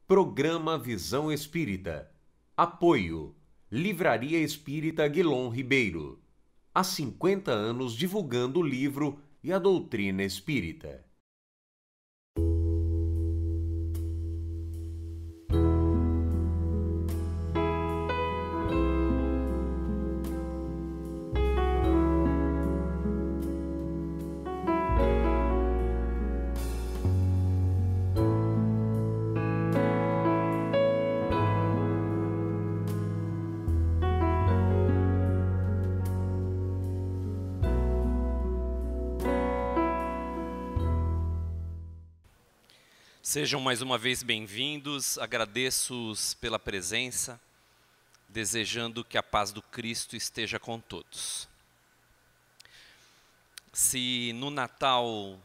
Programa Visão Espírita. Apoio. Livraria Espírita Aguilon Ribeiro. Há 50 anos divulgando o livro e a doutrina espírita. Sejam mais uma vez bem-vindos, agradeço-os pela presença, desejando que a paz do Cristo esteja com todos. Se no Natal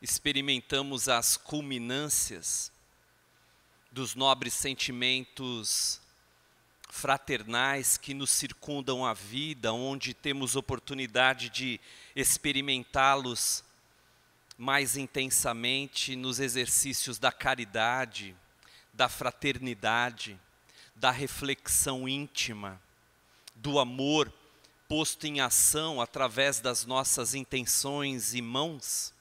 experimentamos as culminâncias dos nobres sentimentos fraternais que nos circundam a vida, onde temos oportunidade de experimentá-los mais intensamente nos exercícios da caridade, da fraternidade, da reflexão íntima, do amor posto em ação através das nossas intenções e mãos.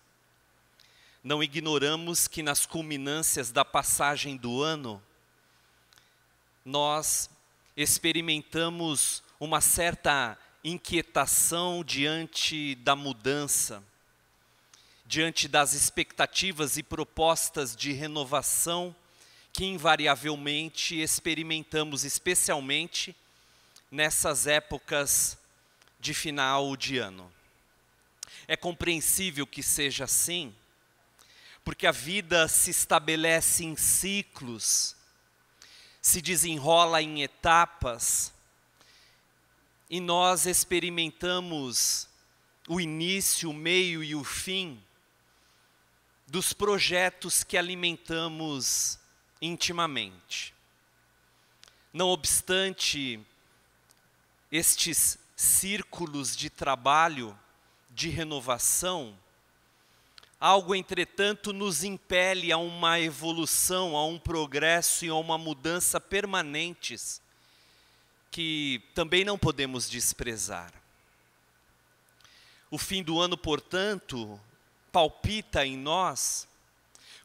Não ignoramos que nas culminâncias da passagem do ano, nós experimentamos uma certa inquietação diante da mudança, diante das expectativas e propostas de renovação que invariavelmente experimentamos, especialmente nessas épocas de final de ano. É compreensível que seja assim, porque a vida se estabelece em ciclos, se desenrola em etapas, e nós experimentamos o início, o meio e o fim dos projetos que alimentamos intimamente. Não obstante estes círculos de trabalho, de renovação, algo, entretanto, nos impele a uma evolução, a um progresso e a uma mudança permanentes, que também não podemos desprezar. O fim do ano, portanto, palpita em nós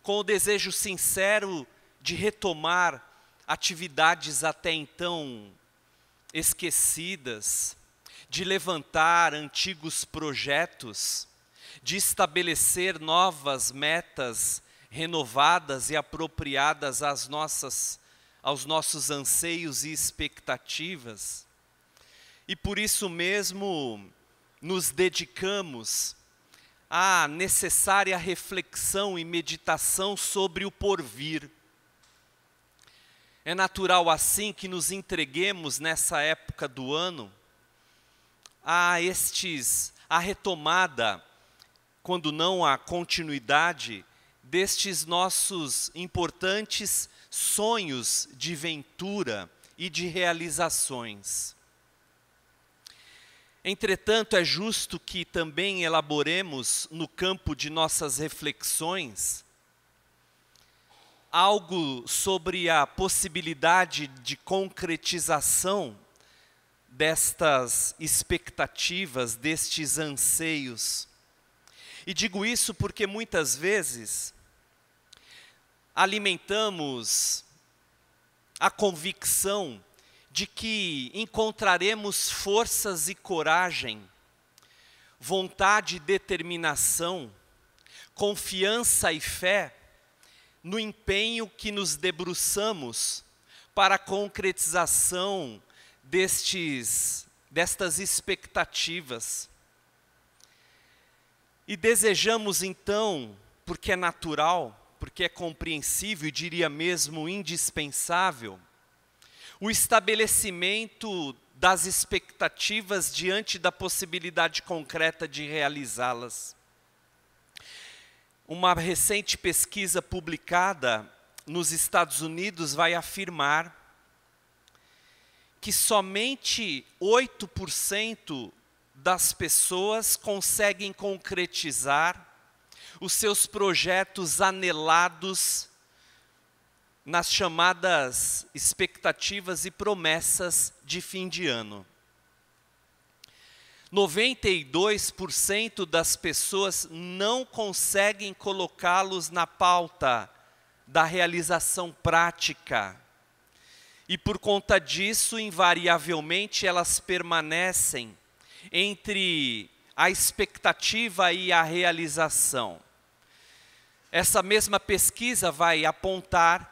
com o desejo sincero de retomar atividades até então esquecidas, de levantar antigos projetos, de estabelecer novas metas renovadas e apropriadas aos nossos anseios e expectativas. E por isso mesmo nos dedicamos à necessária reflexão e meditação sobre o porvir. É natural assim que nos entreguemos nessa época do ano a retomada, quando não a continuidade, destes nossos importantes sonhos de ventura e de realizações. Entretanto, é justo que também elaboremos no campo de nossas reflexões algo sobre a possibilidade de concretização destas expectativas, destes anseios. E digo isso porque muitas vezes alimentamos a convicção de que encontraremos forças e coragem, vontade e determinação, confiança e fé no empenho que nos debruçamos para a concretização destas expectativas. E desejamos então, porque é natural, porque é compreensível e diria mesmo indispensável, o estabelecimento das expectativas diante da possibilidade concreta de realizá-las. Uma recente pesquisa publicada nos Estados Unidos vai afirmar que somente 8% das pessoas conseguem concretizar os seus projetos anelados nas chamadas expectativas e promessas de fim de ano. 92% das pessoas não conseguem colocá-los na pauta da realização prática. E por conta disso, invariavelmente, elas permanecem entre a expectativa e a realização. Essa mesma pesquisa vai apontar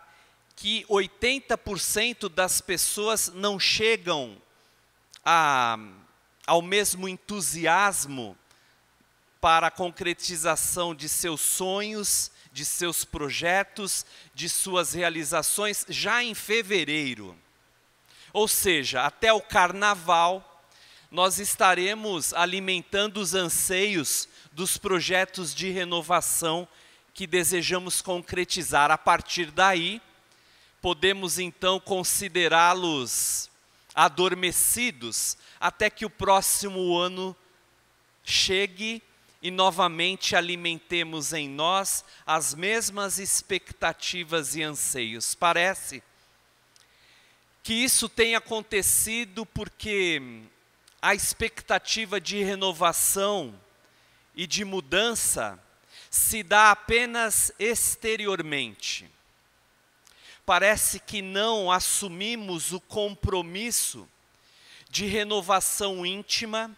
que 80% das pessoas não chegam ao mesmo entusiasmo para a concretização de seus sonhos, de seus projetos, de suas realizações, já em fevereiro. Ou seja, até o carnaval, nós estaremos alimentando os anseios dos projetos de renovação que desejamos concretizar. A partir daí, podemos então considerá-los adormecidos até que o próximo ano chegue e novamente alimentemos em nós as mesmas expectativas e anseios. Parece que isso tem acontecido porque a expectativa de renovação e de mudança se dá apenas exteriormente. Parece que não assumimos o compromisso de renovação íntima,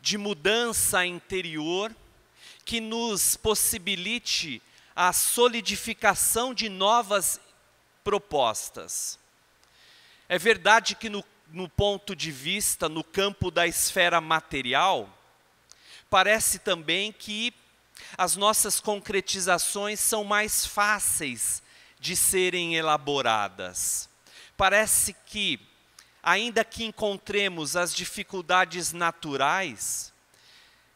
de mudança interior, que nos possibilite a solidificação de novas propostas. É verdade que no ponto de vista, no campo da esfera material, parece também que as nossas concretizações são mais fáceis de serem elaboradas. Parece que, ainda que encontremos as dificuldades naturais,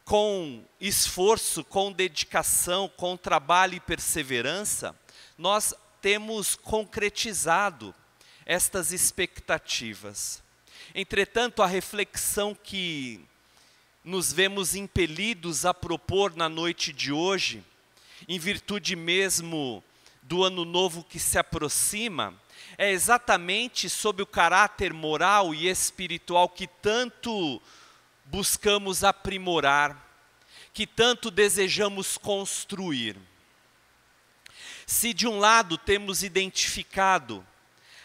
com esforço, com dedicação, com trabalho e perseverança, nós temos concretizado estas expectativas. Entretanto, a reflexão que nos vemos impelidos a propor na noite de hoje, em virtude mesmo do ano novo que se aproxima, é exatamente sobre o caráter moral e espiritual que tanto buscamos aprimorar, que tanto desejamos construir. Se de um lado temos identificado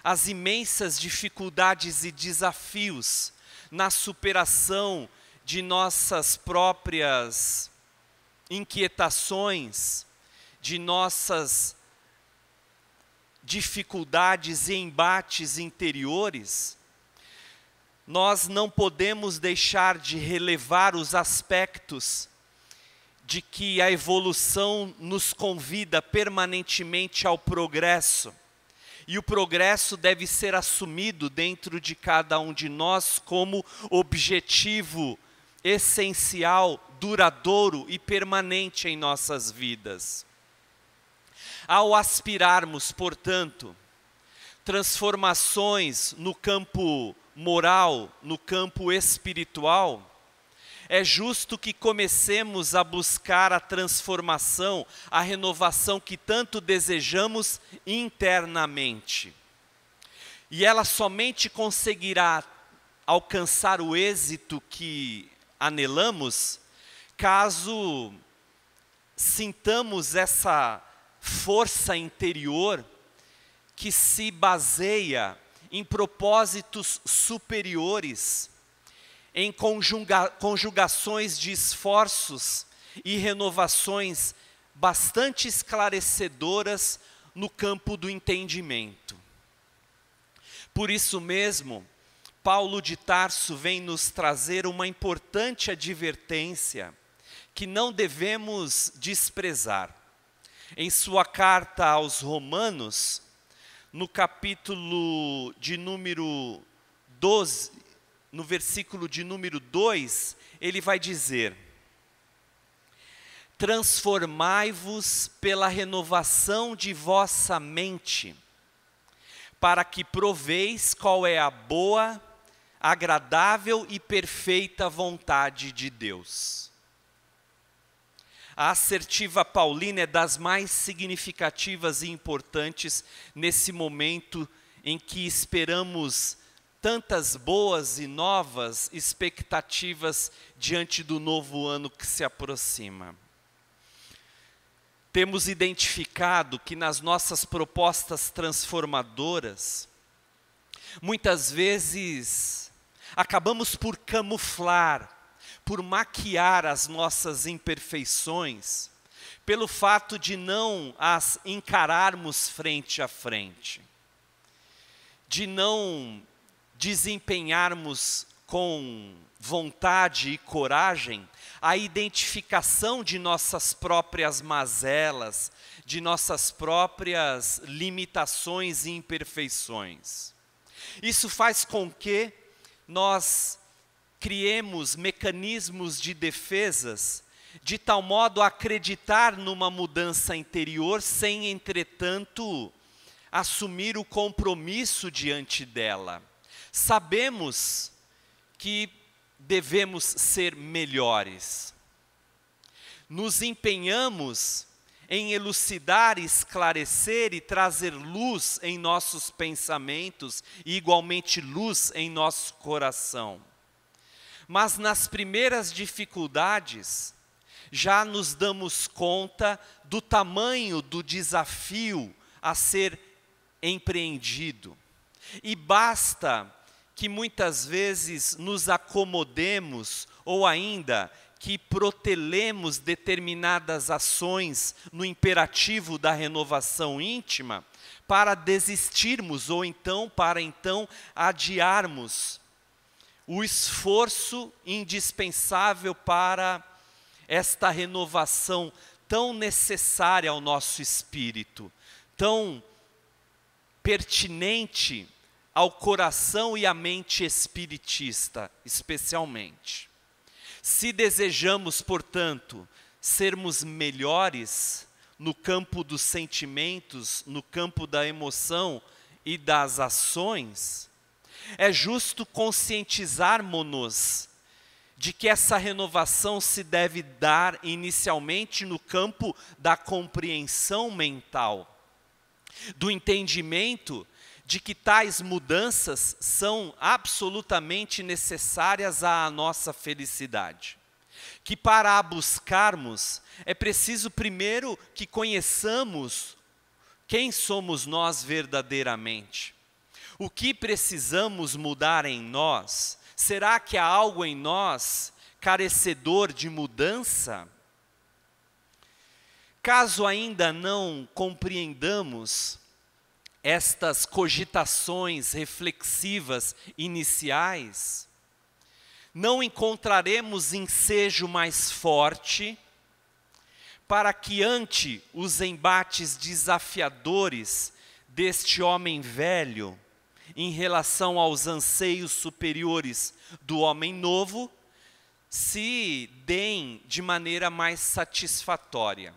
as imensas dificuldades e desafios na superação de nossas próprias inquietações, de nossas dificuldades e embates interiores, nós não podemos deixar de relevar os aspectos de que a evolução nos convida permanentemente ao progresso. E o progresso deve ser assumido dentro de cada um de nós como objetivo essencial, duradouro e permanente em nossas vidas. Ao aspirarmos, portanto, transformações no campo moral, no campo espiritual, é justo que comecemos a buscar a transformação, a renovação que tanto desejamos internamente. E ela somente conseguirá alcançar o êxito que anelamos, caso sintamos essa força interior que se baseia em propósitos superiores, em conjugações de esforços e renovações bastante esclarecedoras no campo do entendimento. Por isso mesmo, Paulo de Tarso vem nos trazer uma importante advertência que não devemos desprezar. Em sua carta aos Romanos, no capítulo de número 12, no versículo de número 2, ele vai dizer: transformai-vos pela renovação de vossa mente, para que proveis qual é a boa, agradável e perfeita vontade de Deus. A assertiva paulina é das mais significativas e importantes nesse momento em que esperamos tantas boas e novas expectativas diante do novo ano que se aproxima. Temos identificado que nas nossas propostas transformadoras, muitas vezes acabamos por camuflar, por maquiar as nossas imperfeições, pelo fato de não as encararmos frente a frente, de não desempenharmos com vontade e coragem a identificação de nossas próprias mazelas, de nossas próprias limitações e imperfeições. Isso faz com que nós criemos mecanismos de defesas, de tal modo a acreditar numa mudança interior, sem, entretanto, assumir o compromisso diante dela. Sabemos que devemos ser melhores. Nos empenhamos em elucidar, esclarecer e trazer luz em nossos pensamentos e igualmente luz em nosso coração. Mas nas primeiras dificuldades, já nos damos conta do tamanho do desafio a ser empreendido. E basta que muitas vezes nos acomodemos ou ainda que protelemos determinadas ações no imperativo da renovação íntima para desistirmos ou então para adiarmos o esforço indispensável para esta renovação tão necessária ao nosso espírito, tão pertinente ao coração e à mente espiritista, especialmente. Se desejamos, portanto, sermos melhores no campo dos sentimentos, no campo da emoção e das ações, é justo conscientizarmos-nos de que essa renovação se deve dar inicialmente no campo da compreensão mental, do entendimento de que tais mudanças são absolutamente necessárias à nossa felicidade. Que para a buscarmos, é preciso primeiro que conheçamos quem somos nós verdadeiramente. O que precisamos mudar em nós? Será que há algo em nós carecedor de mudança? Caso ainda não compreendamos estas cogitações reflexivas iniciais, não encontraremos ensejo mais forte para que ante os embates desafiadores deste homem velho, em relação aos anseios superiores do homem novo, se deem de maneira mais satisfatória.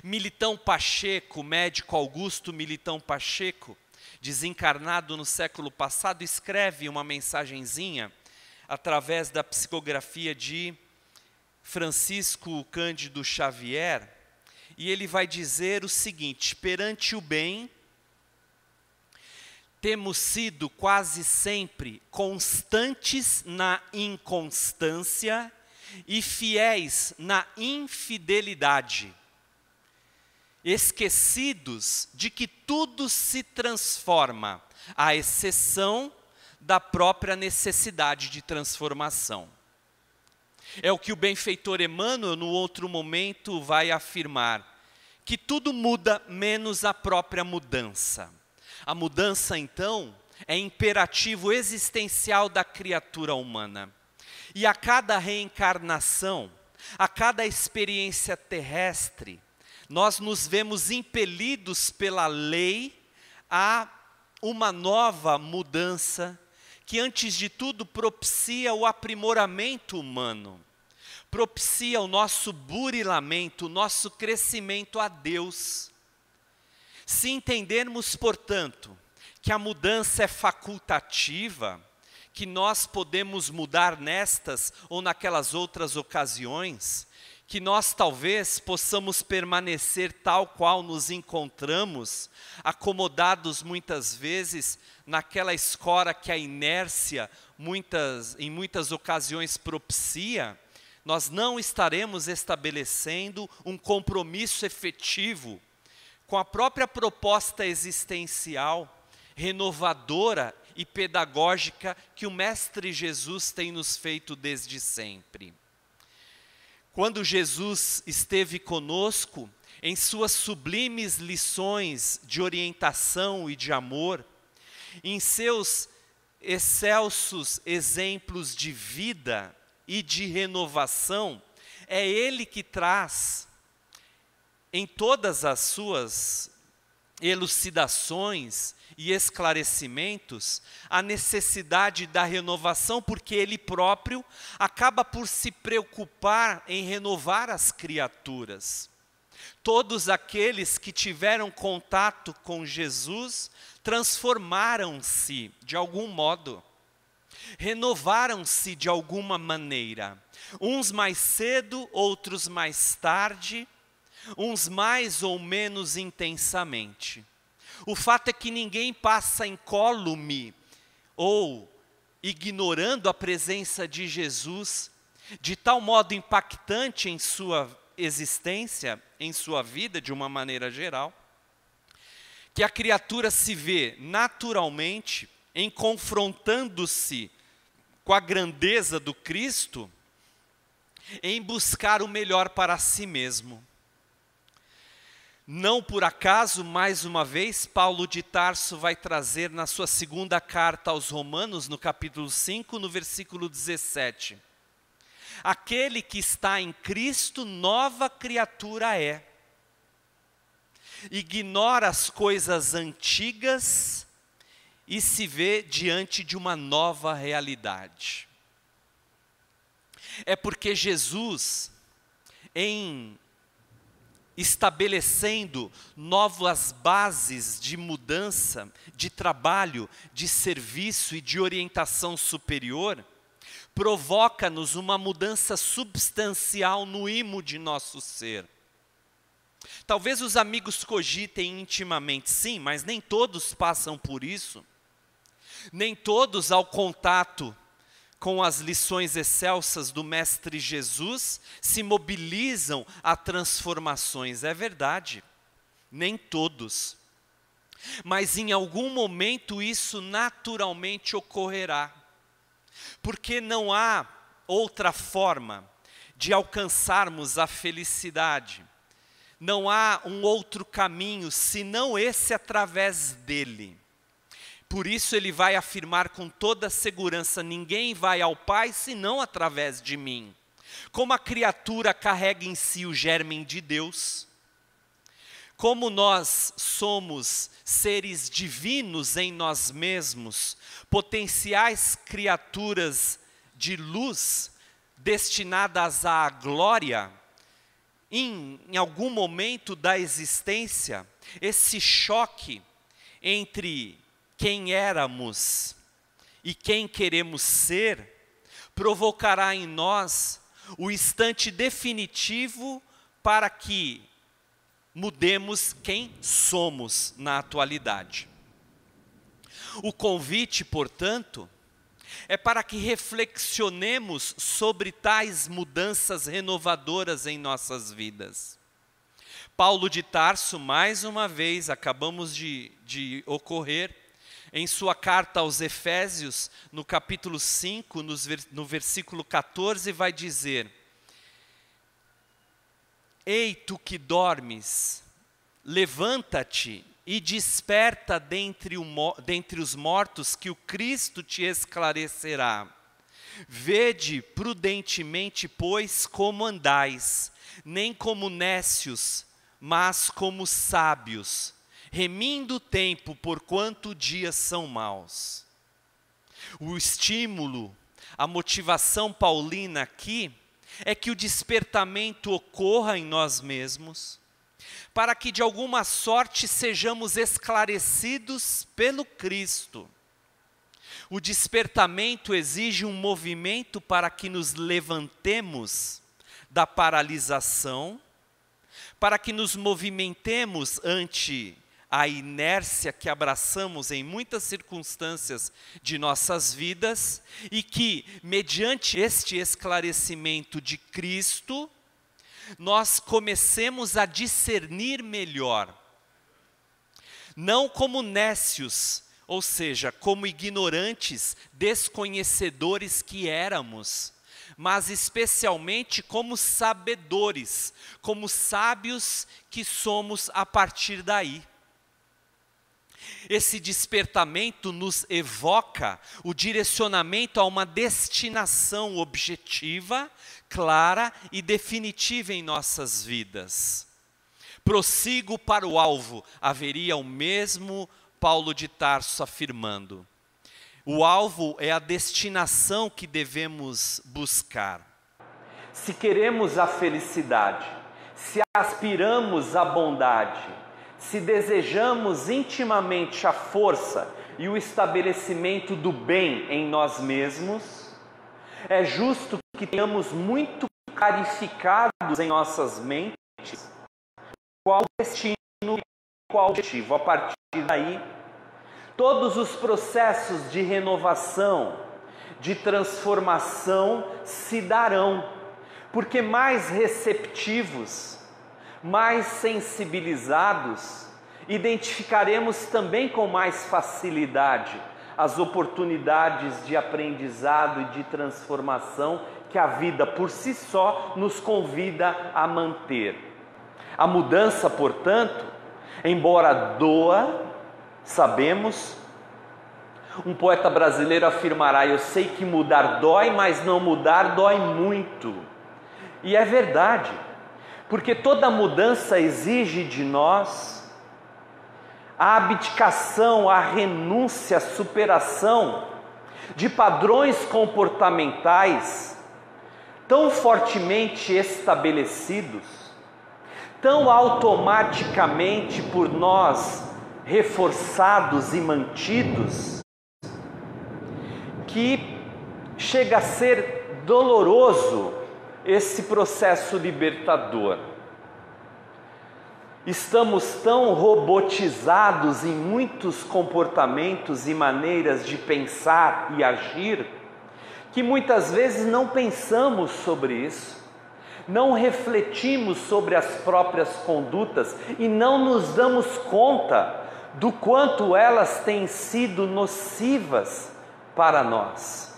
Militão Pacheco, médico Augusto Militão Pacheco, desencarnado no século passado, escreve uma mensagenzinha através da psicografia de Francisco Cândido Xavier, e ele vai dizer o seguinte: perante o bem, temos sido quase sempre constantes na inconstância e fiéis na infidelidade, esquecidos de que tudo se transforma, à exceção da própria necessidade de transformação. É o que o benfeitor Emmanuel, no outro momento, vai afirmar, que tudo muda menos a própria mudança. A mudança, então, é imperativo existencial da criatura humana. E a cada reencarnação, a cada experiência terrestre, nós nos vemos impelidos pela lei a uma nova mudança, que antes de tudo propicia o aprimoramento humano, propicia o nosso burilamento, o nosso crescimento a Deus. Se entendermos, portanto, que a mudança é facultativa, que nós podemos mudar nestas ou naquelas outras ocasiões, que nós talvez possamos permanecer tal qual nos encontramos, acomodados muitas vezes naquela escora que a inércia em muitas ocasiões propicia, nós não estaremos estabelecendo um compromisso efetivo com a própria proposta existencial, renovadora e pedagógica que o Mestre Jesus tem nos feito desde sempre. Quando Jesus esteve conosco, em suas sublimes lições de orientação e de amor, em seus excelsos exemplos de vida e de renovação, é Ele que traz, em todas as suas elucidações e esclarecimentos, a necessidade da renovação, porque Ele próprio acaba por se preocupar em renovar as criaturas. Todos aqueles que tiveram contato com Jesus transformaram-se de algum modo, renovaram-se de alguma maneira, uns mais cedo, outros mais tarde, uns mais ou menos intensamente. O fato é que ninguém passa incólume ou ignorando a presença de Jesus de tal modo impactante em sua existência, em sua vida de uma maneira geral, que a criatura se vê naturalmente em confrontando-se com a grandeza do Cristo, em buscar o melhor para si mesmo. Não por acaso, mais uma vez, Paulo de Tarso vai trazer na sua segunda carta aos Romanos, no capítulo 5, no versículo 17. Aquele que está em Cristo, nova criatura é. Ignora as coisas antigas e se vê diante de uma nova realidade. É porque Jesus, em estabelecendo novas bases de mudança, de trabalho, de serviço e de orientação superior, provoca-nos uma mudança substancial no imo de nosso ser. Talvez os amigos cogitem intimamente, sim, mas nem todos passam por isso. Nem todos, ao contato com as lições excelsas do Mestre Jesus, se mobilizam a transformações. É verdade, nem todos. Mas em algum momento isso naturalmente ocorrerá. Porque não há outra forma de alcançarmos a felicidade. Não há um outro caminho, senão esse através dele. Por isso ele vai afirmar com toda segurança, ninguém vai ao Pai senão através de mim. Como a criatura carrega em si o germe de Deus, como nós somos seres divinos em nós mesmos, potenciais criaturas de luz, destinadas à glória, em algum momento da existência, esse choque entre quem éramos e quem queremos ser, provocará em nós o instante definitivo para que mudemos quem somos na atualidade. O convite, portanto, é para que reflexionemos sobre tais mudanças renovadoras em nossas vidas. Paulo de Tarso, mais uma vez, acabamos de ocorrer, em sua carta aos Efésios, no capítulo 5, no versículo 14, vai dizer: Ei, tu que dormes, levanta-te e desperta dentre os mortos, que o Cristo te esclarecerá. Vede prudentemente, pois, como andais, nem como nécios, mas como sábios, remindo o tempo, porquanto dias são maus. O estímulo, a motivação paulina aqui, é que o despertamento ocorra em nós mesmos, para que de alguma sorte sejamos esclarecidos pelo Cristo. O despertamento exige um movimento para que nos levantemos da paralisação, para que nos movimentemos ante a inércia que abraçamos em muitas circunstâncias de nossas vidas e que, mediante este esclarecimento de Cristo, nós comecemos a discernir melhor. Não como nécios, ou seja, como ignorantes, desconhecedores que éramos, mas especialmente como sabedores, como sábios que somos a partir daí. Esse despertamento nos evoca o direcionamento a uma destinação objetiva, clara e definitiva em nossas vidas. Prossigo para o alvo, haveria o mesmo Paulo de Tarso afirmando. O alvo é a destinação que devemos buscar. Se queremos a felicidade, se aspiramos à bondade, se desejamos intimamente a força e o estabelecimento do bem em nós mesmos, é justo que tenhamos muito clarificados em nossas mentes qual destino e qual objetivo. A partir daí, todos os processos de renovação, de transformação se darão, porque mais receptivos, mais sensibilizados, identificaremos também com mais facilidade as oportunidades de aprendizado e de transformação que a vida por si só nos convida a manter. A mudança, portanto, embora doa, sabemos, um poeta brasileiro afirmará: eu sei que mudar dói, mas não mudar dói muito. E é verdade, porque toda mudança exige de nós a abdicação, a renúncia, a superação de padrões comportamentais tão fortemente estabelecidos, tão automaticamente por nós reforçados e mantidos, que chega a ser doloroso esse processo libertador. Estamos tão robotizados em muitos comportamentos e maneiras de pensar e agir, que muitas vezes não pensamos sobre isso, não refletimos sobre as próprias condutas e não nos damos conta do quanto elas têm sido nocivas para nós.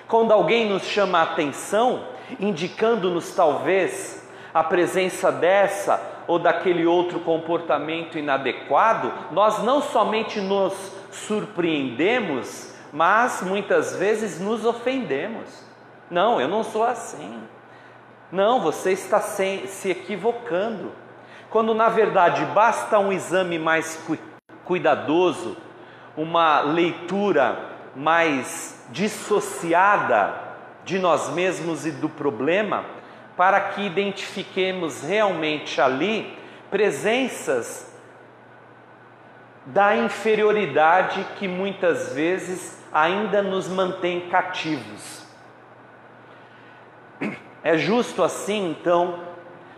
Quando alguém nos chama a atenção, indicando-nos talvez a presença dessa ou daquele outro comportamento inadequado, nós não somente nos surpreendemos, mas muitas vezes nos ofendemos. Não, eu não sou assim. Não, você está se equivocando. Quando na verdade basta um exame mais cuidadoso, uma leitura mais dissociada de nós mesmos e do problema, para que identifiquemos realmente ali presenças da inferioridade que muitas vezes ainda nos mantém cativos. É justo assim, então,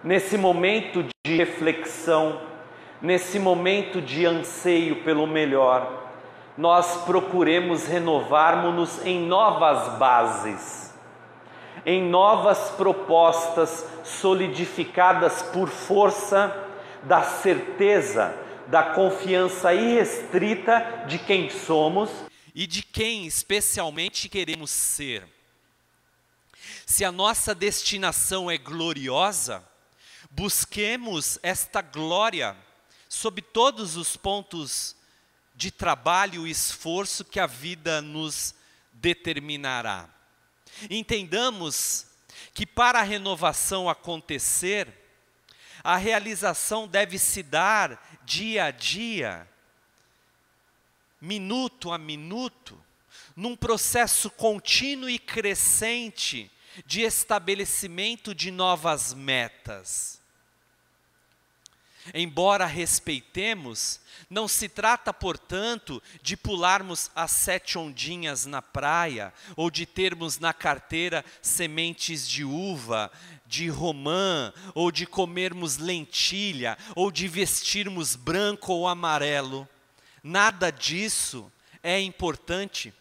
nesse momento de reflexão, nesse momento de anseio pelo melhor, nós procuremos renovarmos-nos em novas bases, em novas propostas solidificadas por força da certeza, da confiança irrestrita de quem somos e de quem especialmente queremos ser. Se a nossa destinação é gloriosa, busquemos esta glória sob todos os pontos de trabalho e esforço que a vida nos determinará. Entendamos que para a renovação acontecer, a realização deve se dar dia a dia, minuto a minuto, num processo contínuo e crescente de estabelecimento de novas metas. Embora respeitemos, não se trata, portanto, de pularmos as 7 ondinhas na praia, ou de termos na carteira sementes de uva, de romã, ou de comermos lentilha, ou de vestirmos branco ou amarelo. Nada disso é importante,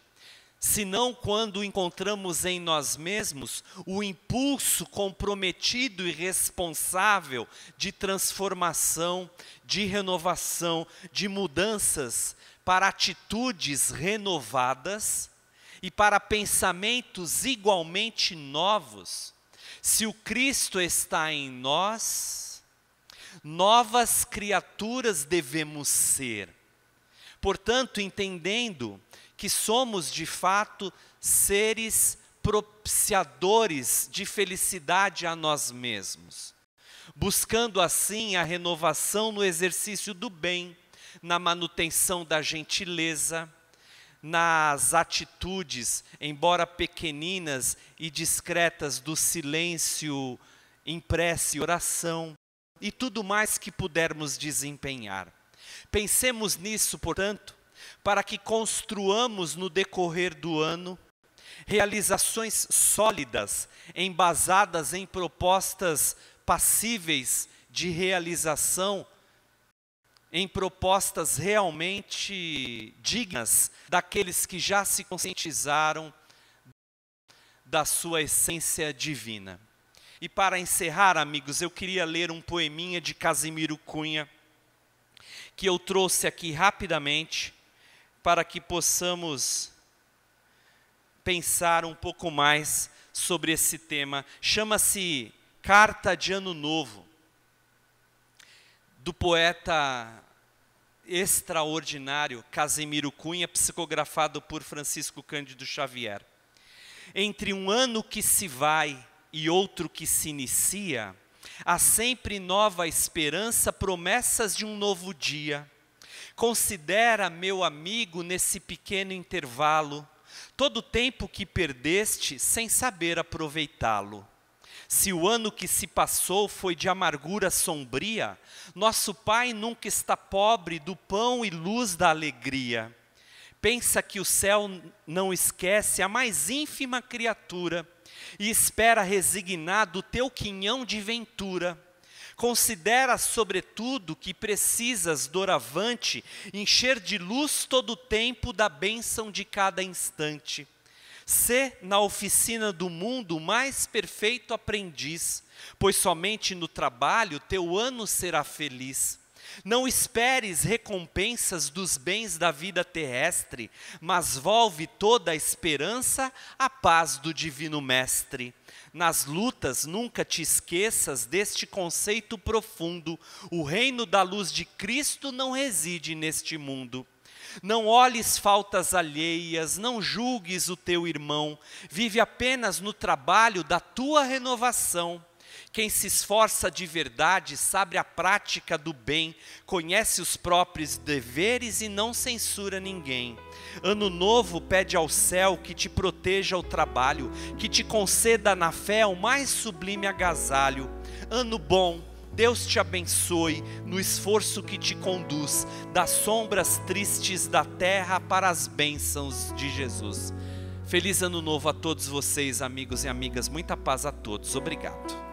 senão quando encontramos em nós mesmos o impulso comprometido e responsável de transformação, de renovação, de mudanças para atitudes renovadas e para pensamentos igualmente novos. Se o Cristo está em nós, novas criaturas devemos ser. Portanto, entendendo que somos de fato seres propiciadores de felicidade a nós mesmos, buscando assim a renovação no exercício do bem, na manutenção da gentileza, nas atitudes, embora pequeninas e discretas, do silêncio em prece e oração, e tudo mais que pudermos desempenhar. Pensemos nisso, portanto, para que construamos no decorrer do ano realizações sólidas, embasadas em propostas passíveis de realização, em propostas realmente dignas daqueles que já se conscientizaram da sua essência divina. E para encerrar, amigos, eu queria ler um poeminha de Casimiro Cunha, que eu trouxe aqui rapidamente, para que possamos pensar um pouco mais sobre esse tema. Chama-se Carta de Ano Novo, do poeta extraordinário Casimiro Cunha, psicografado por Francisco Cândido Xavier. Entre um ano que se vai e outro que se inicia, há sempre nova esperança, promessas de um novo dia. Considera, meu amigo, nesse pequeno intervalo, todo o tempo que perdeste sem saber aproveitá-lo. Se o ano que se passou foi de amargura sombria, nosso Pai nunca está pobre do pão e luz da alegria. Pensa que o céu não esquece a mais ínfima criatura e espera resignado o teu quinhão de ventura. Considera, sobretudo, que precisas, doravante, encher de luz todo o tempo da bênção de cada instante. Sê na oficina do mundo o mais perfeito aprendiz, pois somente no trabalho teu ano será feliz. Não esperes recompensas dos bens da vida terrestre, mas volve toda a esperança à paz do Divino Mestre. Nas lutas nunca te esqueças deste conceito profundo: o reino da luz de Cristo não reside neste mundo. Não olhes faltas alheias, não julgues o teu irmão, vive apenas no trabalho da tua renovação. Quem se esforça de verdade sabe a prática do bem, conhece os próprios deveres e não censura ninguém. Ano novo pede ao céu que te proteja o trabalho, que te conceda na fé o mais sublime agasalho. Ano bom, Deus te abençoe no esforço que te conduz das sombras tristes da terra para as bênçãos de Jesus. Feliz ano novo a todos vocês, amigos e amigas. Muita paz a todos. Obrigado.